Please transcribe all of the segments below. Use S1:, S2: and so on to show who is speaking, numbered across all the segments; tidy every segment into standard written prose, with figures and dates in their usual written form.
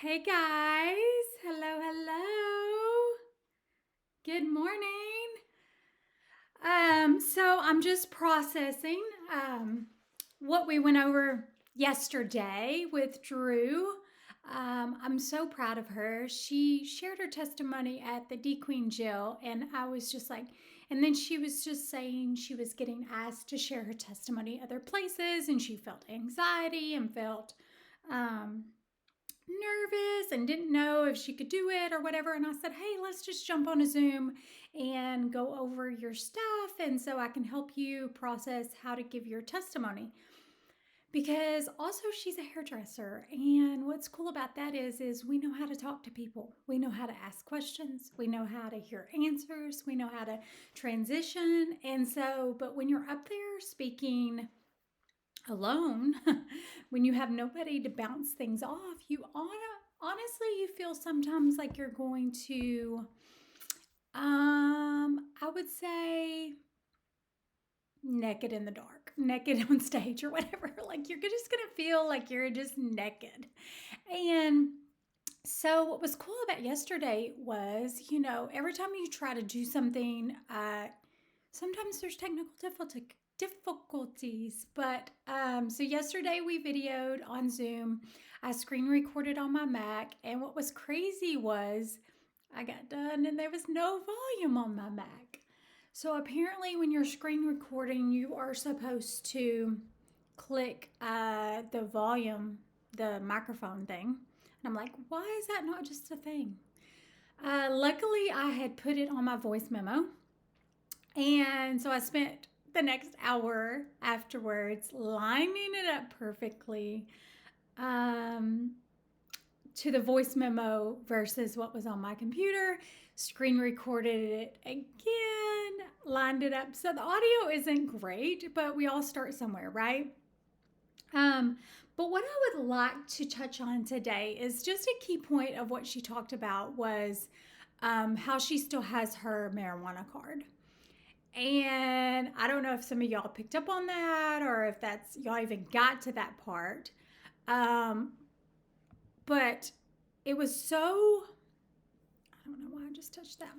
S1: Hey guys, hello. Good morning. So I'm just processing what we went over yesterday with Drew. I'm so proud of her. She shared her testimony at the D Queen Jill, and I was just like, and then she was just saying she was getting asked to share her testimony other places, and she felt anxiety and felt um, nervous and didn't know if she could do it or whatever. And I said, hey, let's just jump on a Zoom and go over your stuff. And so I can help you process how to give your testimony. Because also she's a hairdresser. And what's cool about that is we know how to talk to people. We know how to ask questions. We know how to hear answers. We know how to transition. And so, but when you're up there speaking alone, when you have nobody to bounce things off, honestly, you feel sometimes like you're going to, I would say, naked in the dark, naked on stage or whatever. Like you're just gonna feel like you're just naked. And so, what was cool about yesterday was, every time you try to do something, sometimes there's technical difficulties. But so yesterday we videoed on Zoom. I screen recorded on my Mac, and what was crazy was I got done and there was no volume on my Mac. So apparently, when you're screen recording, you are supposed to click the volume, the microphone thing. And I'm like, why is that not just a thing? Luckily, I had put it on my voice memo. And so I spent the next hour afterwards lining it up perfectly um, to the voice memo versus what was on my computer, screen recorded it again, lined it up. So the audio isn't great, but we all start somewhere, right? But what I would like to touch on today is just a key point of what she talked about was how she still has her marijuana card. And I don't know if some of y'all picked up on that or if that's y'all even got to that part. Um, but it was so, I don't know why I just touched that.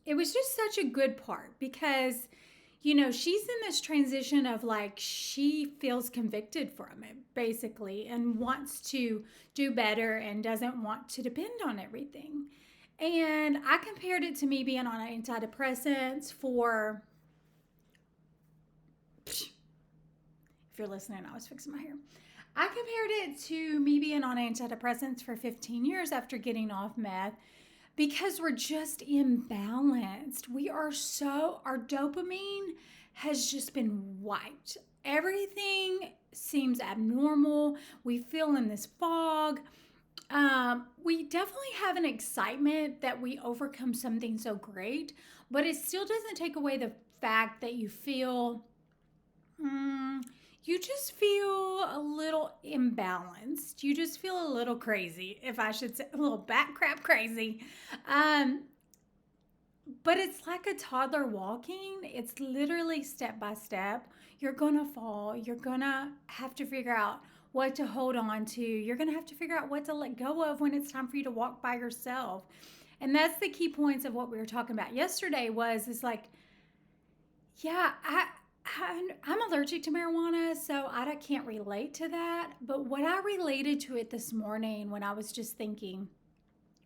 S1: It was just such a good part because, she's in this transition of like she feels convicted from it basically and wants to do better and doesn't want to depend on everything. And I compared it to me being on antidepressants for, if you're listening, I was fixing my hair. I compared it to me being on antidepressants for 15 years after getting off meth because we're just imbalanced. Our dopamine has just been wiped. Everything seems abnormal. We feel in this fog. We definitely have an excitement that we overcome something so great, but it still doesn't take away the fact that you just feel a little imbalanced. You just feel a little crazy, if I should say, a little bat crap crazy. Um, but it's like a toddler walking. It's literally step by step. You're going to fall. You're going to have to figure out what to hold on to. You're going to have to figure out what to let go of when it's time for you to walk by yourself. And that's the key points of what we were talking about yesterday is like, yeah, I'm allergic to marijuana, so I can't relate to that. But what I related to it this morning when I was just thinking,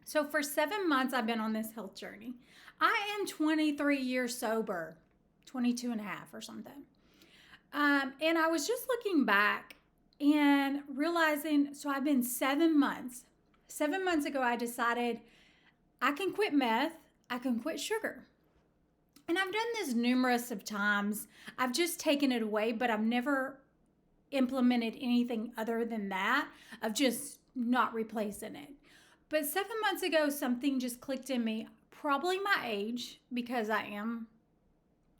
S1: so for 7 months, I've been on this health journey. I am 23 years sober, 22 and a half or something. And I was just looking back and realizing, so I've been 7 months. 7 months ago, I decided I can quit meth, I can quit sugar. And I've done this numerous of times. I've just taken it away, but I've never implemented anything other than that of just not replacing it. But 7 months ago, something just clicked in me, probably my age, because I am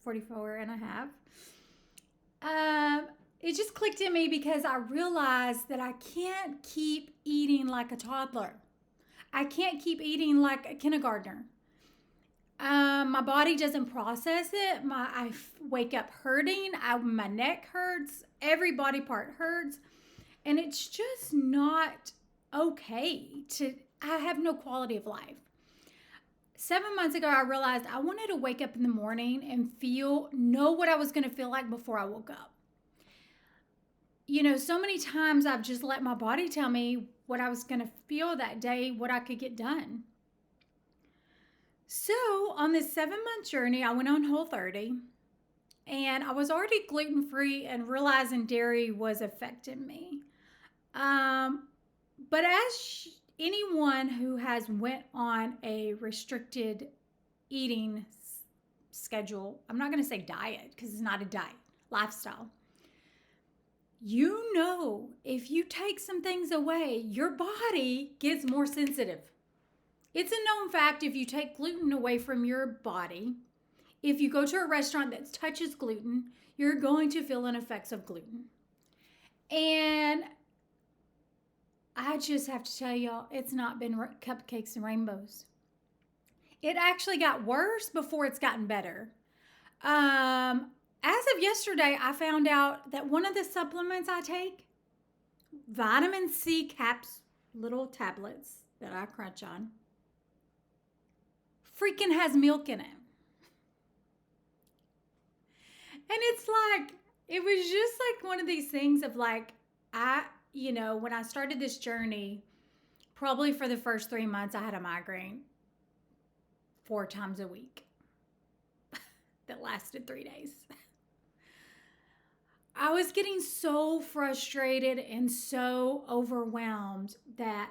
S1: 44 and a half. It just clicked in me because I realized that I can't keep eating like a toddler. I can't keep eating like a kindergartner. My body doesn't process it. I wake up hurting. My neck hurts. Every body part hurts. And it's just not okay I have no quality of life. 7 months ago, I realized I wanted to wake up in the morning and know what I was going to feel like before I woke up. So many times I've just let my body tell me what I was going to feel that day, what I could get done. So on this 7-month journey, I went on Whole30, and I was already gluten-free and realizing dairy was affecting me. But as anyone who has went on a restricted eating schedule, I'm not going to say diet because it's not a diet, lifestyle. If you take some things away, your body gets more sensitive. It's a known fact, if you take gluten away from your body, if you go to a restaurant that touches gluten, you're going to feel an effects of gluten. And I just have to tell y'all, it's not been cupcakes and rainbows. It actually got worse before it's gotten better. As of yesterday, I found out that one of the supplements I take, vitamin C caps, little tablets that I crunch on, freaking has milk in it. And it's like, it was just like one of these things of like, when I started this journey, probably for the first 3 months, I had a migraine 4 times a week that lasted 3 days. I was getting so frustrated and so overwhelmed that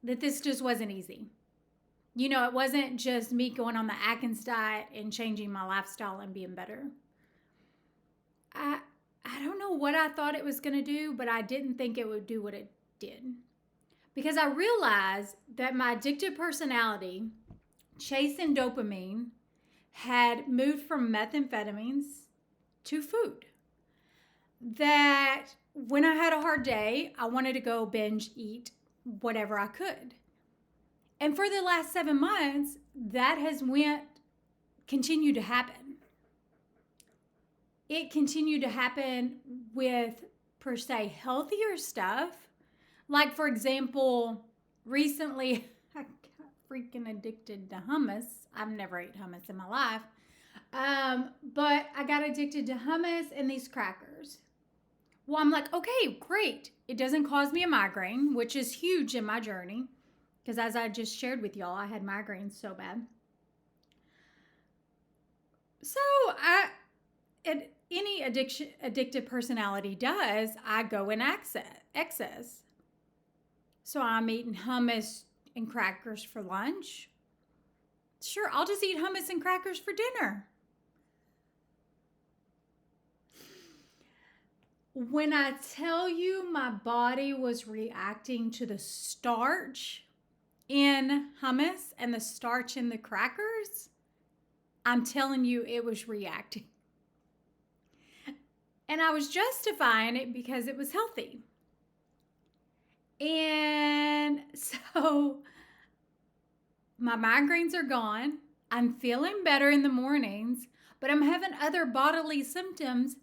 S1: this just wasn't easy. It wasn't just me going on the Atkins diet and changing my lifestyle and being better. I don't know what I thought it was going to do, but I didn't think it would do what it did. Because I realized that my addictive personality, chasing dopamine, had moved from methamphetamines to food. That when I had a hard day, I wanted to go binge eat whatever I could. And for the last 7 months, that has continued to happen. It continued to happen with, per se, healthier stuff. Like, for example, recently, I got freaking addicted to hummus. I've never ate hummus in my life. But I got addicted to hummus and these crackers. Well, I'm like, okay, great. It doesn't cause me a migraine, which is huge in my journey. Because as I just shared with y'all, I had migraines so bad. So any addictive personality does, I go in excess. So I'm eating hummus and crackers for lunch. Sure, I'll just eat hummus and crackers for dinner. When I tell you my body was reacting to the starch in hummus and the starch in the crackers, I'm telling you it was reacting. And I was justifying it because it was healthy. And so my migraines are gone. I'm feeling better in the mornings, but I'm having other bodily symptoms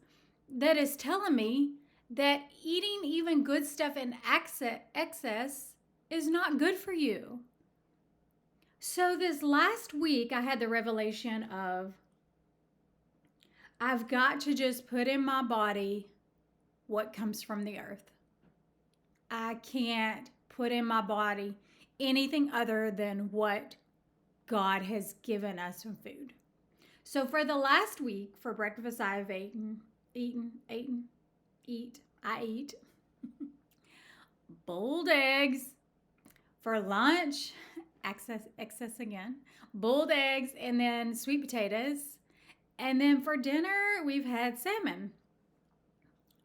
S1: that is telling me that eating even good stuff in excess is not good for you. So this last week, I had the revelation of, I've got to just put in my body what comes from the earth. I can't put in my body anything other than what God has given us from food. So for the last week, for breakfast, I've I eat boiled eggs. For lunch, excess again, boiled eggs, and then sweet potatoes. And then for dinner, we've had salmon.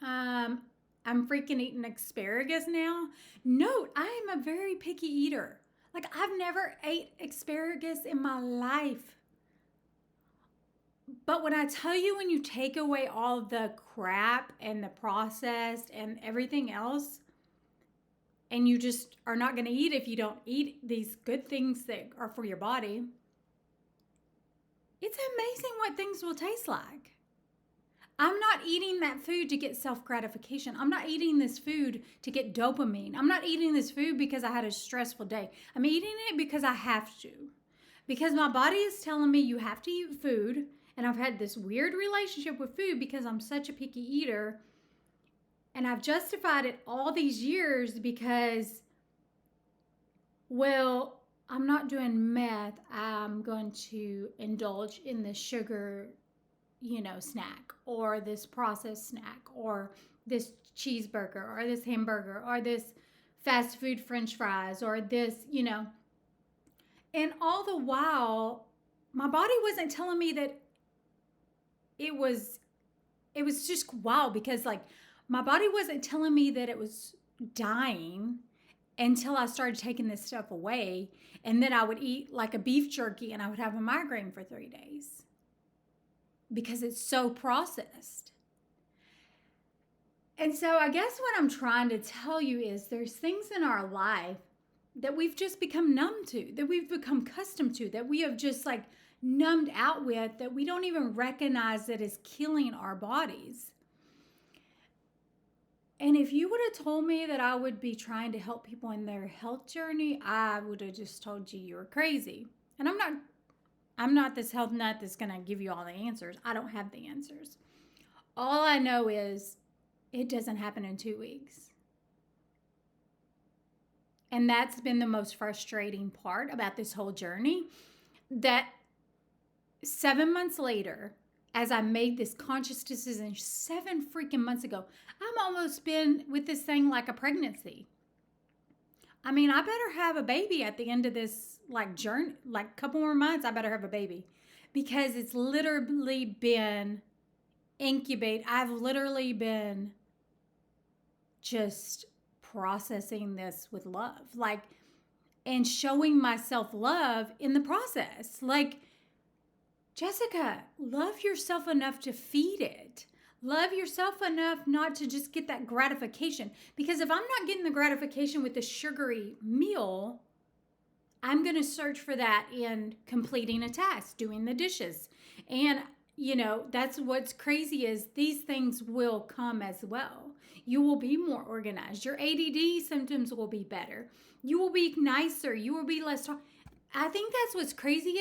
S1: I'm freaking eating asparagus now. Note, I am a very picky eater. Like, I've never ate asparagus in my life. But when I tell you, when you take away all the crap and the processed and everything else, and you just are not going to eat if you don't eat these good things that are for your body, it's amazing what things will taste like. I'm not eating that food to get self gratification. I'm not eating this food to get dopamine. I'm not eating this food because I had a stressful day. I'm eating it because I have to. Because my body is telling me you have to eat food. And I've had this weird relationship with food because I'm such a picky eater. And I've justified it all these years because, well, I'm not doing meth. I'm going to indulge in this sugar, snack or this processed snack or this cheeseburger or this hamburger or this fast food french fries or this. And all the while, my body wasn't telling me that it was it was just wow because like my body wasn't telling me that it was dying until I started taking this stuff away. And then I would eat like a beef jerky and I would have a migraine for 3 days because it's so processed. And so I guess what I'm trying to tell you is there's things in our life that we've just become numb to, that we've become accustomed to, that we have just like numbed out with, that we don't even recognize that is killing our bodies. And if you would have told me that I would be trying to help people in their health journey, I would have just told you were crazy. And I'm not this health nut that's going to give you all the answers. I don't have the answers. All I know is it doesn't happen in 2 weeks. And that's been the most frustrating part about this whole journey, that 7 months later, as I made this conscious decision 7 freaking months ago, I'm almost been with this thing like a pregnancy. I mean, I better have a baby at the end of this like journey, like a couple more months, I better have a baby because it's literally been incubate. I've literally been just processing this with love, like, and showing myself love in the process. Like, Jessica, love yourself enough to feed it. Love yourself enough not to just get that gratification. Because if I'm not getting the gratification with the sugary meal, I'm going to search for that in completing a task, doing the dishes. And, that's what's crazy is these things will come as well. You will be more organized. Your ADD symptoms will be better. You will be nicer. You will be less talk. I think that's what's crazy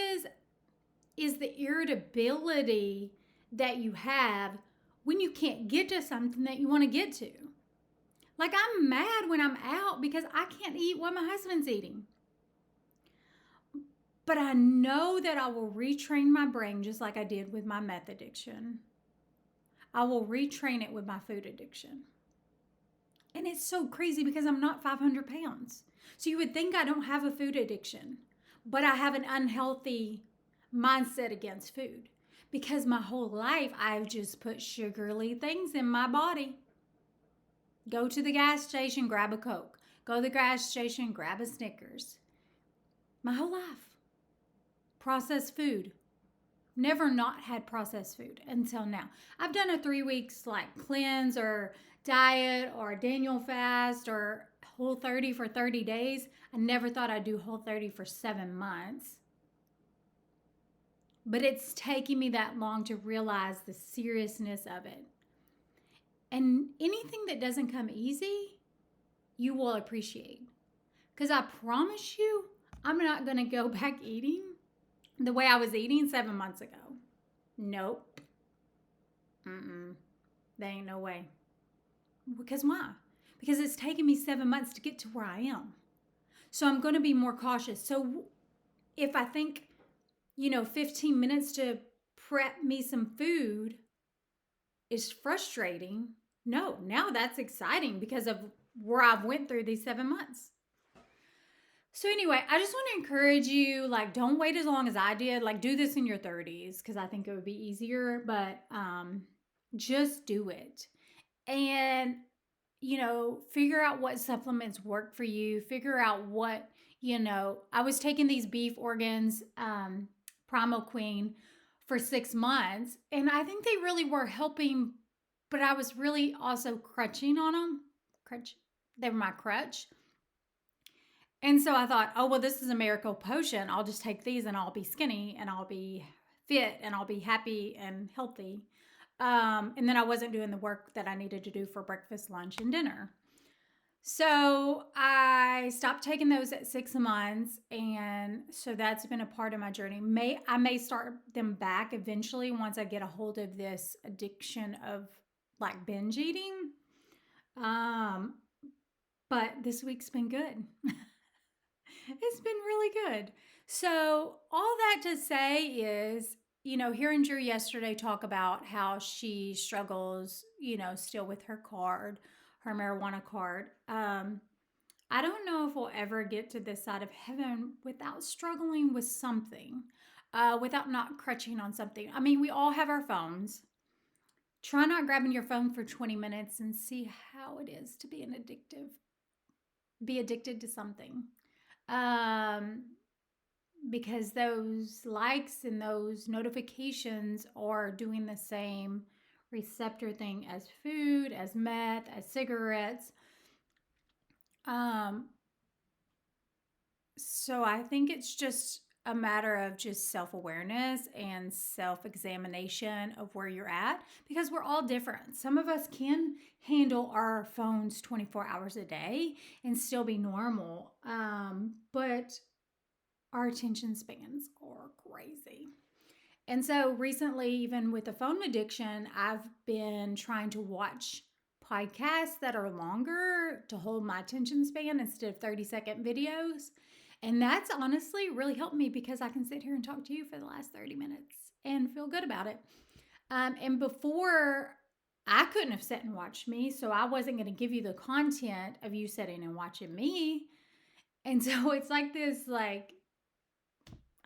S1: is the irritability that you have when you can't get to something that you want to get to. Like, I'm mad when I'm out because I can't eat what my husband's eating. But I know that I will retrain my brain just like I did with my meth addiction. I will retrain it with my food addiction. And it's so crazy because I'm not 500 pounds. So you would think I don't have a food addiction, but I have an unhealthy mindset against food because my whole life I've just put sugary things in my body. Go to the gas station, grab a Coke. Go to the gas station, grab a Snickers. My whole life. Processed food. Never not had processed food until now. I've done a 3 weeks like cleanse or diet or Daniel fast or Whole30 for 30 days. I never thought I'd do Whole30 for 7 months. But it's taking me that long to realize the seriousness of it. And anything that doesn't come easy, you will appreciate. Because I promise you, I'm not going to go back eating the way I was eating 7 months ago. Nope. There ain't no way. Because why? Because it's taken me 7 months to get to where I am. So I'm going to be more cautious. So if I think, 15 minutes to prep me some food is frustrating, no, now that's exciting because of where I've went through these 7 months. So anyway, I just want to encourage you, like, don't wait as long as I did. Like, do this in your 30s because I think it would be easier, but just do it. And, figure out what supplements work for you. Figure out what, I was taking these beef organs, Primal Queen, for 6 months, and I think they really were helping, but I was really also crutching on them. They were my crutch. And so I thought, oh, well, this is a miracle potion. I'll just take these and I'll be skinny and I'll be fit and I'll be happy and healthy. And then I wasn't doing the work that I needed to do for breakfast, lunch, and dinner. So I stopped taking those at 6 months, and so that's been a part of my journey. I may start them back eventually once I get a hold of this addiction of like binge eating. Um, but this week's been good. It's been really good. So, all that to say is, hearing Drew yesterday talk about how she struggles, still with her card, her marijuana card. I don't know if we'll ever get to this side of heaven without struggling with something, without not crutching on something. I mean, we all have our phones. Try not grabbing your phone for 20 minutes and see how it is to be addicted to something. Um, because those likes and those notifications are doing the same receptor thing as food, as meth, as cigarettes. Um, so I think it's just a matter of just self awareness and self examination of where you're at because we're all different. Some of us can handle our phones 24 hours a day and still be normal, but our attention spans are crazy. And so recently, even with the phone addiction, I've been trying to watch podcasts that are longer to hold my attention span instead of 30-second videos. And that's honestly really helped me because I can sit here and talk to you for the last 30 minutes and feel good about it. And before, I couldn't have sat and watched me, so I wasn't going to give you the content of you sitting and watching me. And so it's like this, like,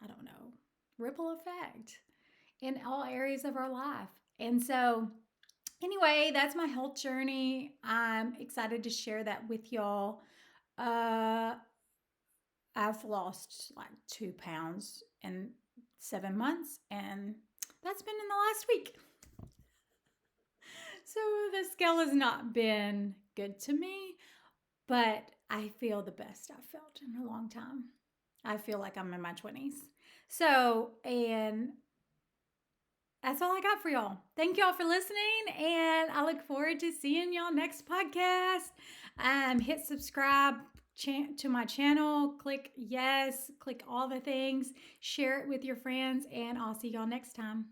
S1: I don't know, ripple effect in all areas of our life. And so, anyway, that's my health journey. I'm excited to share that with y'all. Uh, I've lost like 2 pounds in 7 months, and that's been in the last week. So the scale has not been good to me, but I feel the best I've felt in a long time. I feel like I'm in my 20s. So, and that's all I got for y'all. Thank y'all for listening, and I look forward to seeing y'all next podcast. Hit subscribe to my channel. Click yes, click all the things, share it with your friends, and I'll see y'all next time.